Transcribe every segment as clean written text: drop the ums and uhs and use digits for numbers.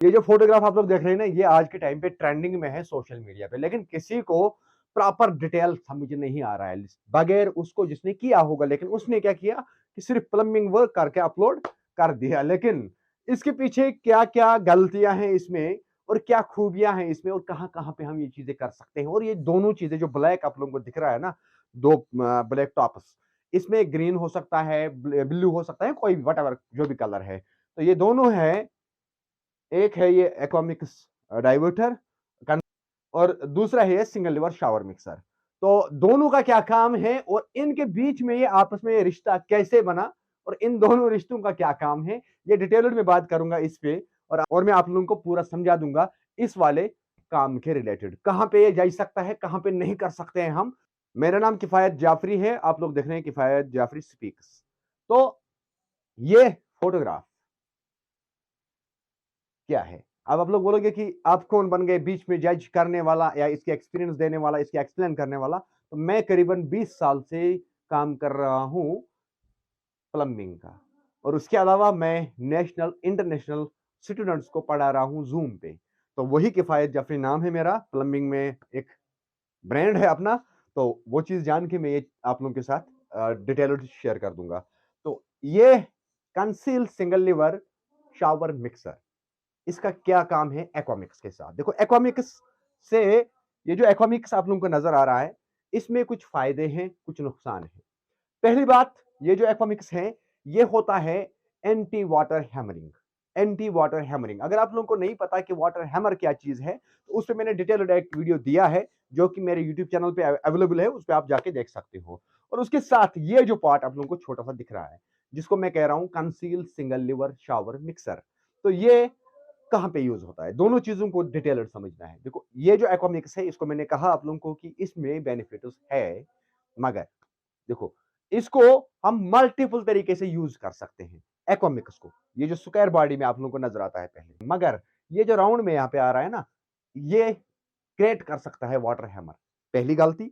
ये जो फोटोग्राफ आप लोग देख रहे हैं ना, ये आज के टाइम पे ट्रेंडिंग में है सोशल मीडिया पे, लेकिन किसी को प्रॉपर डिटेल समझ नहीं आ रहा है बगैर उसको जिसने किया होगा। लेकिन उसने क्या किया कि सिर्फ प्लम्बिंग वर्क करके अपलोड कर दिया, लेकिन इसके पीछे क्या क्या गलतियां हैं इसमें और क्या खूबियां हैं इसमें और कहां कहां पे हम ये चीजें कर सकते हैं। और ये दोनों चीजें जो ब्लैक आप लोगों को दिख रहा है ना, दो ब्लैक टॉप्स, इसमें ग्रीन हो सकता है, ब्लू हो सकता है, कोई वट जो भी कलर है। तो ये दोनों है, एक है ये एक्वामिक्स डाइवर्टर और दूसरा है ये सिंगल लिवर शावर मिक्सर। तो दोनों का क्या काम है और इनके बीच में ये आपस में ये रिश्ता कैसे बना और इन दोनों रिश्तों का क्या काम है, ये डिटेल्ड में बात करूंगा इस पे। और मैं आप लोगों को पूरा समझा दूंगा इस वाले काम के रिलेटेड, कहां पे ये जा सकता है, कहां पे नहीं कर सकते हैं हम। मेरा नाम किफायत जाफरी है, आप लोग देख रहे हैं किफायत जाफरी स्पीक्स। तो ये फोटोग्राफ क्या है? अब आप लोग बोलोगे कि आप कौन बन गए बीच में जज करने वाला या इसके एक्सपीरियंस देने वाला, इसके एक्सप्लेन करने वाला। तो मैं करीबन 20 साल से काम कर रहा हूं प्लम्बिंग का, और उसके अलावा मैं नेशनल इंटरनेशनल स्टूडेंट्स को पढ़ा रहा हूं जूम पे। तो वही किफायत जाफरी नाम है मेरा, प्लम्बिंग में एक ब्रांड है अपना। तो वो चीज जान के मैं ये आप लोगों के साथ डिटेल्ड शेयर कर दूंगा। तो ये conceal single liver shower mixer, इसका क्या काम है एक्वामिक्स के साथ। देखो एक्वामिक्स से, ये जो एक्वामिक्स आप लोगों को नजर आ रहा है, इसमें कुछ फायदे हैं कुछ नुकसान है। पहली बात, ये जो एक्वामिक्स है ये होता है anti water hammering. Anti water hammering, अगर आप लोगों को नहीं पता कि वाटर हैमर क्या चीज है, तो उस पर मैंने डिटेल्ड एक वीडियो दिया है जो कि मेरे यूट्यूब चैनल पे अवेलेबल है, उस पर आप जाके देख सकते हो। और उसके साथ ये जो पार्ट आप लोगों को छोटा सा दिख रहा है, जिसको मैं कह रहा हूं conceal single liver shower mixer, तो ये कहां पे यूज होता है, दोनों चीजों को डिटेलर समझना है। देखो ये जो एक्वामिक्स है, इसको मैंने कहा आप लोगों को कि इसमें बेनिफिट्स है, मगर देखो इसको हम मल्टीपल तरीके से यूज कर सकते हैं एक्वामिक्स को। ये जो स्क्वायर बॉडी में आप लोगों को नजर आता है पहले, मगर ये जो राउंड में यहां पे आ रहा है ना, ये क्रिएट कर सकता है वाटर हैमर। पहली गलती,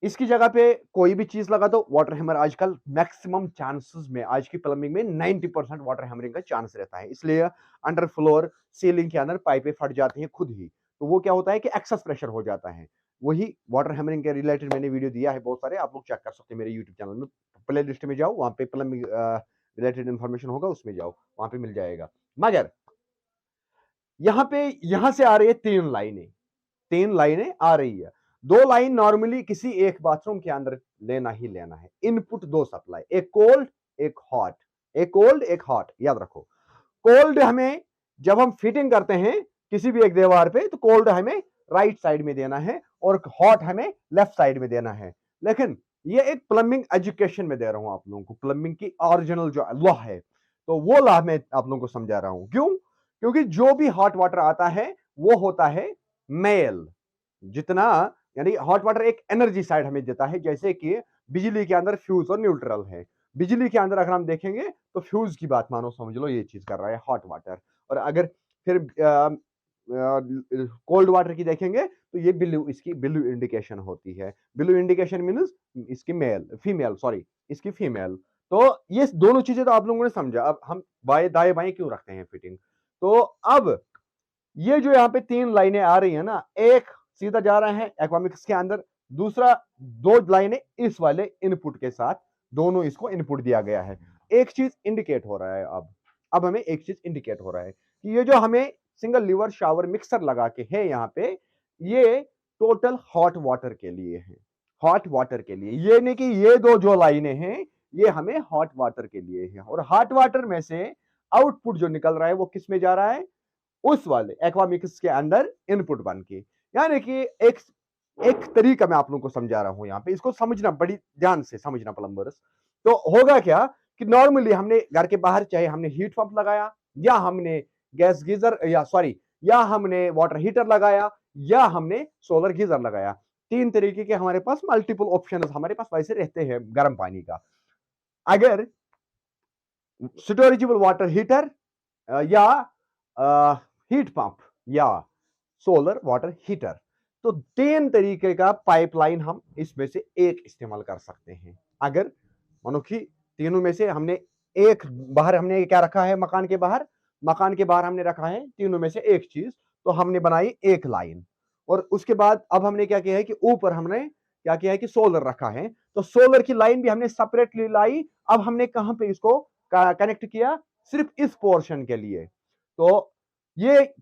इसकी जगह पे कोई भी चीज लगा दो वाटर हैमर। आजकल मैक्सिमम चांसेस में आज की प्लम्बिंग में 90% वाटर हैमरिंग का चांस रहता है, इसलिए अंडर फ्लोर सीलिंग के अंदर पाइपें फट जाती हैं खुद ही। तो वो क्या होता है कि एक्सेस प्रेशर हो जाता है। वही वाटर हैमरिंग के रिलेटेड मैंने वीडियो दिया है बहुत सारे, आप लोग चेक कर सकते हैं मेरे यूट्यूब चैनल में। प्ले लिस्ट में जाओ, वहां पे प्लम्बिंग रिलेटेड इंफॉर्मेशन होगा, उसमें जाओ, वहां पे मिल जाएगा। मगर यहाँ पे, यहां से आ रही है तीन लाइनें आ रही है। दो लाइन नॉर्मली किसी एक बाथरूम के अंदर लेना ही लेना है। इनपुट दो सप्लाई, एक कोल्ड एक हॉट, एक कोल्ड एक हॉट, याद रखो। कोल्ड हमें जब हम फिटिंग करते हैं किसी भी एक दीवार पे, तो कोल्ड हमें राइट साइड में देना है और हॉट हमें लेफ्ट साइड में देना है। लेकिन ये एक प्लम्बिंग एजुकेशन में दे रहा हूं आप लोगों को, प्लम्बिंग की ओरिजिनल जो लॉ है, तो वो लॉ मैं आप लोगों को समझा रहा हूं। क्यों? क्योंकि जो भी हॉट वाटर आता है वो होता है मेल। जितना, यानी हॉट वाटर एक एनर्जी साइड हमें देता है, जैसे कि बिजली के अंदर फ्यूज और न्यूट्रल है। बिजली के अंदर अगर हम देखेंगे तो फ्यूज की बात मानो, समझ लो ये चीज कर रहा है हॉट वाटर। और अगर फिर कोल्ड वाटर की देखेंगे तो ये ब्लू, इसकी ब्लू इंडिकेशन होती है। ब्लू इंडिकेशन मीन्स इसकी मेल, फीमेल, सॉरी इसकी फीमेल। तो ये दोनों चीजें तो आप लोगों ने समझा। अब हम बाएं दाएं बाएं क्यों रखते हैं फिटिंग। तो अब ये जो यहाँ पे तीन लाइनें आ रही है ना, एक सीधा जा रहा है एक्वामिक्स के अंदर, दूसरा दो लाइनें इस वाले इनपुट के साथ, दोनों इसको इनपुट दिया गया है। एक चीज इंडिकेट हो रहा है, अब हमें एक चीज इंडिकेट हो रहा है कि ये जो हमें सिंगल लिवर शावर मिक्सर लगा के है यहाँ पे, ये टोटल हॉट वाटर के लिए है। हॉट वाटर के लिए, ये नहीं कि ये दो जो लाइनें हैं ये हमें हॉट वाटर के लिए है। और हॉट वाटर में से आउटपुट जो निकल रहा है वो किस में जा रहा है, उस वाले एक्वामिक्स के अंदर इनपुट बन के। यानी कि एक एक तरीका मैं आप लोगों को समझा रहा हूं यहाँ पे, इसको समझना, बड़ी ध्यान से समझना प्लम्बर्स। तो होगा क्या कि नॉर्मली हमने घर के बाहर चाहे हमने हीट पंप लगाया, या हमने गैस गीजर, या सॉरी, या हमने वाटर हीटर लगाया, या हमने सोलर गीजर लगाया। तीन तरीके के हमारे पास मल्टीपल ऑप्शन हमारे पास वैसे रहते हैं गर्म पानी का। अगर स्टोरेजेबल वाटर हीटर या हीट पंप या सोलर वाटर हीटर, तो तीन तरीके का पाइपलाइन हम इसमें से एक इस्तेमाल कर सकते हैं। अगर मानो कि तीनों में से हमने एक, बाहर हमने क्या रखा है मकान के बाहर, मकान के बाहर हमने रखा है तीनों में से एक चीज, तो हमने बनाई एक लाइन। और उसके बाद अब हमने क्या किया है कि ऊपर हमने क्या किया है कि सोलर रखा है, तो सोलर की लाइन भी हमने सेपरेटली लाई। अब हमने कहां पे इसको कनेक्ट किया, सिर्फ इस पोर्शन के लिए। तो ये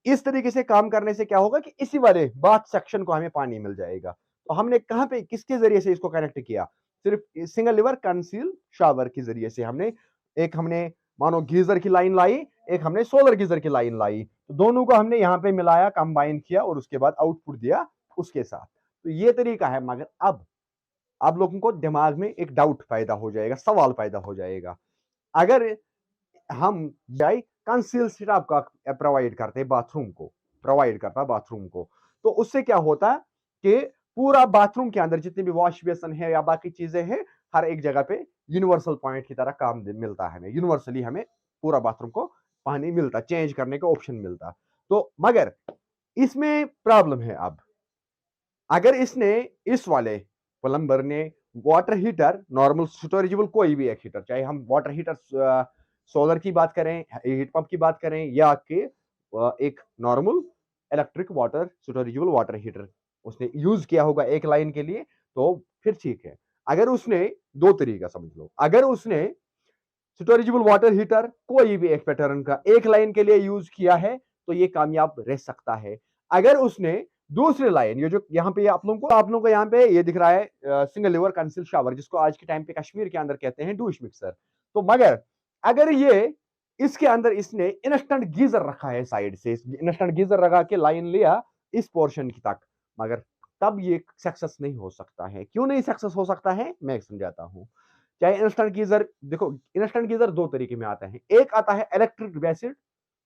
इस तरीके से काम करने से क्या होगा कि इसी वाले बाथ सेक्शन को हमें पानी मिल जाएगा। तो हमने कहां पे किसके जरिए से इसको कनेक्ट किया, सिर्फ सिंगल लिवर कंसील शावर के जरिए से हमने मानो गीजर की लाइन लाई, एक हमने सोलर गीजर की लाइन लाई, तो दोनों को हमने यहां पे मिलाया, कंबाइन किया और उसके बाद आउटपुट दिया उसके साथ। तो ये तरीका है। मगर अब आप लोगों को दिमाग में एक डाउट पैदा हो जाएगा, सवाल पैदा हो जाएगा। अगर हम जाए कंसील सिटअप का प्रोवाइड करते हैं बाथरूम को, प्रोवाइड करता बाथरूम को, तो उससे क्या होता है कि पूरा बाथरूम के अंदर जितने भी वॉश बेसन है या बाकी चीजें हैं, हर एक जगह पे यूनिवर्सल पॉइंट की तरह काम मिलता है हमें, यूनिवर्सली हमें पूरा बाथरूम को पानी मिलता, चेंज करने का ऑप्शन मिलता। तो मगर इसमें प्रॉब्लम है। अब अगर इसने इस वाले प्लम्बर ने वाटर हीटर, नॉर्मल स्टोरेजेबल कोई भी एक हीटर, चाहे हम वाटर हीटर सोलर की बात करें, हीट पंप की बात करें, या कि एक normal electric water storageable water heater उसने यूज किया होगा एक लाइन के लिए, तो फिर ठीक है। अगर उसने दो तरीका समझ लो, अगर उसने स्टोरेजेबल वाटर हीटर कोई भी एक पैटर्न का एक लाइन के लिए यूज किया है, तो ये कामयाब रह सकता है। अगर उसने दूसरे लाइन, ये जो यहाँ पे आप लोगों को यहाँ पे ये दिख रहा है सिंगल लिवर कंसील शावर, जिसको आज के टाइम पे कश्मीर के अंदर कहते हैं डूश मिक्सर। तो मगर अगर ये इसके अंदर इसने इंस्टेंट गीजर रखा है, साइड से इंस्टेंट गीजर लगा के लाइन लिया इस पोर्शन की तक, मगर तब ये सक्सेस नहीं हो सकता है। क्यों नहीं सक्सेस हो सकता है, मैं समझाता हूं। चाहे इंस्टेंट गीजर, देखो इंस्टेंट गीजर दो तरीके में आता है। एक आता है इलेक्ट्रिक बेसिड,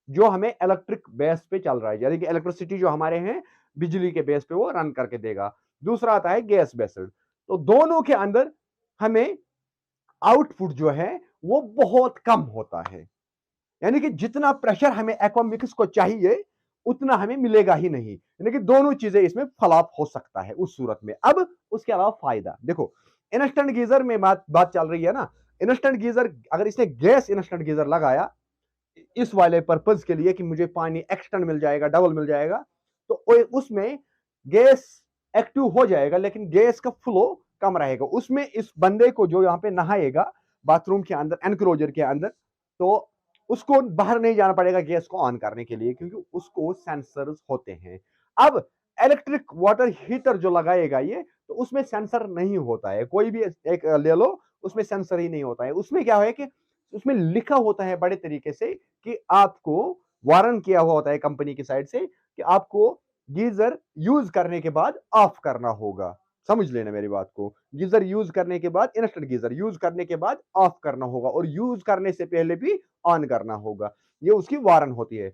जो हमें इलेक्ट्रिक बेस पे चल रहा है, यानी कि इलेक्ट्रिसिटी जो हमारे हैं बिजली के बेस पे वो रन करके देगा। दूसरा आता है गैस बेस्ड। तो दोनों के अंदर हमें आउटपुट जो है वो बहुत कम होता है, यानी कि जितना प्रेशर हमें एक्वामिक्स को चाहिए उतना हमें मिलेगा ही नहीं, यानी कि दोनों चीजें इसमें फ्लॉप हो सकता है उस सूरत में। अब उसके अलावा फायदा देखो, इंस्टेंट गीजर में बात चल रही है ना। इंस्टेंट गीजर, अगर इसने गैस इंस्टेंट गीजर लगाया इस वाले पर्पज के लिए कि मुझे पानी एक्सटेंड मिल जाएगा, डबल मिल जाएगा, तो उसमें गैस एक्टिव हो जाएगा, लेकिन गैस का फ्लो कम रहेगा उसमें। इस बंदे को जो यहाँ पे नहाएगा बाथरूम के अंदर एनक्लोजर के अंदर, तो उसको बाहर नहीं जाना पड़ेगा गैस को ऑन करने के लिए, क्योंकि उसको सेंसर्स होते हैं। अब इलेक्ट्रिक वाटर हीटर जो लगाएगा ये, तो उसमें सेंसर नहीं होता है, कोई भी एक ले लो, उसमें सेंसर ही नहीं होता है। उसमें क्या है कि उसमें लिखा होता है बड़े तरीके से कि आपको वारन किया हुआ होता है कंपनी की साइड से कि आपको गीजर यूज करने के बाद ऑफ करना होगा। समझ लेना मेरी बात को, गीजर यूज करने के बाद, इंस्टेंट गीजर यूज करने के बाद ऑफ करना होगा, और यूज करने से पहले भी ऑन करना होगा। ये उसकी वारन होती है।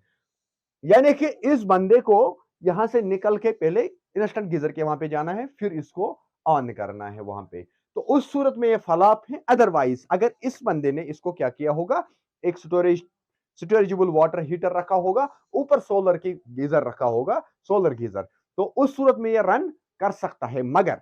यानी कि इस बंदे को यहां से निकल के पहले इंस्टेंट गीजर के वहां पे जाना है, फिर इसको ऑन करना है वहां पे। तो उस सूरत में ये फलाप है। अदरवाइज अगर इस बंदे ने इसको क्या किया होगा, एक स्टोरेजेबल वाटर हीटर रखा होगा, ऊपर सोलर की गीजर रखा होगा, सोलर गीजर, तो उस सूरत में ये रन कर सकता है। मगर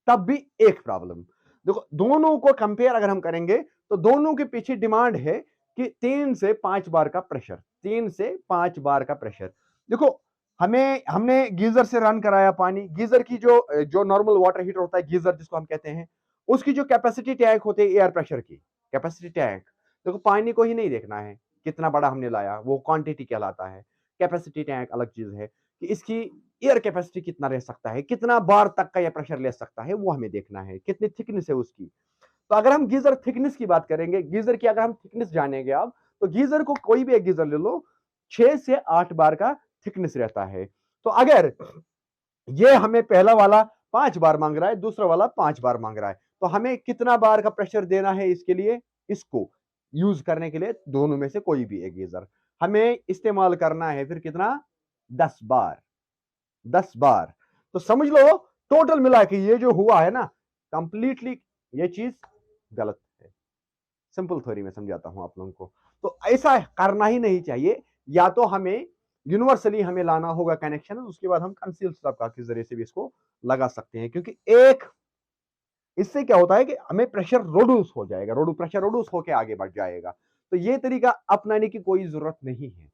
तब भी एक प्रॉब्लम, देखो दोनों को कंपेयर अगर हम करेंगे, तो दोनों के पीछे डिमांड है कि 3 से 5 बार का प्रेशर, 3 से 5 बार का प्रेशर। देखो हमने गीजर से रन कराया पानी, गीजर की जो नॉर्मल वाटर हीटर होता है, गीजर जिसको हम कहते हैं, उसकी जो कैपेसिटी टैंक होती है एयर प्रेशर की कैपेसिटी टैंक, देखो पानी को ही नहीं देखना है कितना बड़ा हमने लाया, वो क्वांटिटी कहलाता है। कैपेसिटी टैंक अलग चीज है कि इसकी एयर कैपेसिटी कितना रह सकता है, कितना बार तक का यह प्रेशर ले सकता है, वो हमें देखना है, कितनी थिकनेस है उसकी। तो अगर हम गीजर थिकनेस की बात करेंगे, गीजर की अगर हम थिकनेस जानेंगे आप, तो गीजर को कोई भी एक गीजर ले लो, 6 से 8 बार का थिकनेस रहता है। तो अगर ये हमें पहला वाला 5 बार मांग रहा है, दूसरा वाला 5 बार मांग रहा है, तो हमें कितना बार का प्रेशर देना है इसके लिए, इसको यूज करने के लिए दोनों में से कोई भी एक गीजर हमें इस्तेमाल करना है, फिर कितना, 10 बार, 10 बार। तो समझ लो टोटल मिला के ये जो हुआ है ना, कंप्लीटली ये चीज गलत है। सिंपल थ्योरी में समझाता हूं आप लोगों को। तो ऐसा करना ही नहीं चाहिए। या तो हमें यूनिवर्सली हमें लाना होगा कनेक्शन, उसके बाद हम कंसील सबका के जरिए से भी इसको लगा सकते हैं, क्योंकि एक इससे क्या होता है कि हमें प्रेशर रोड्यूस हो जाएगा, प्रेशर रोड्यूस होकर आगे बढ़ जाएगा। तो ये तरीका अपनाने की कोई ज़रूरत नहीं है।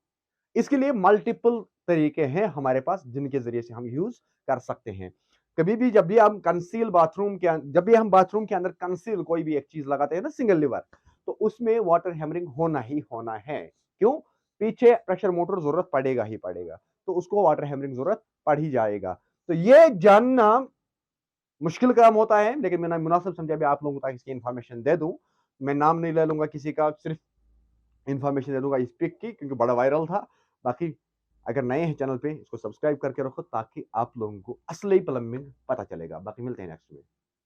इसके लिए मल्टीपल तरीके हैं हमारे पास जिनके ज़रिए से हम यूज़ कर सकते हैं। कभी भी जब भी हम कंसील बाथरूम के जब भी हम बाथरूम के अंदर कंसील कोई भी एक चीज़ लगाते हैं ना सिंगल लीवर, तो उसमें वाटर हैमरिंग होना ही होना है। क्यों? पीछे प्रेशर मोटर ज़रूरत पड़ेगा ही पड़ेगा, तो उसको वाटर हैमरिंग ज़रूरत पड़ ही जाएगा। तो ये जानना मुश्किल काम होता है, लेकिन मैंने मुनासिब समझा अभी आप लोगों तक इसकी इन्फॉर्मेशन दे दूँ। मैं नाम नहीं ले लूँगा किसी का, सिर्फ़ इन्फॉर्मेशन दे दूँगा इस पिक की क्योंकि बड़ा वायरल था। बाकी अगर नए हैं चैनल पे इसको सब्सक्राइब करके रखो ताकि आप लोगों को असली प्लम्बिंग पता चलेगा। बाकी मिलते हैं नेक्स्ट में।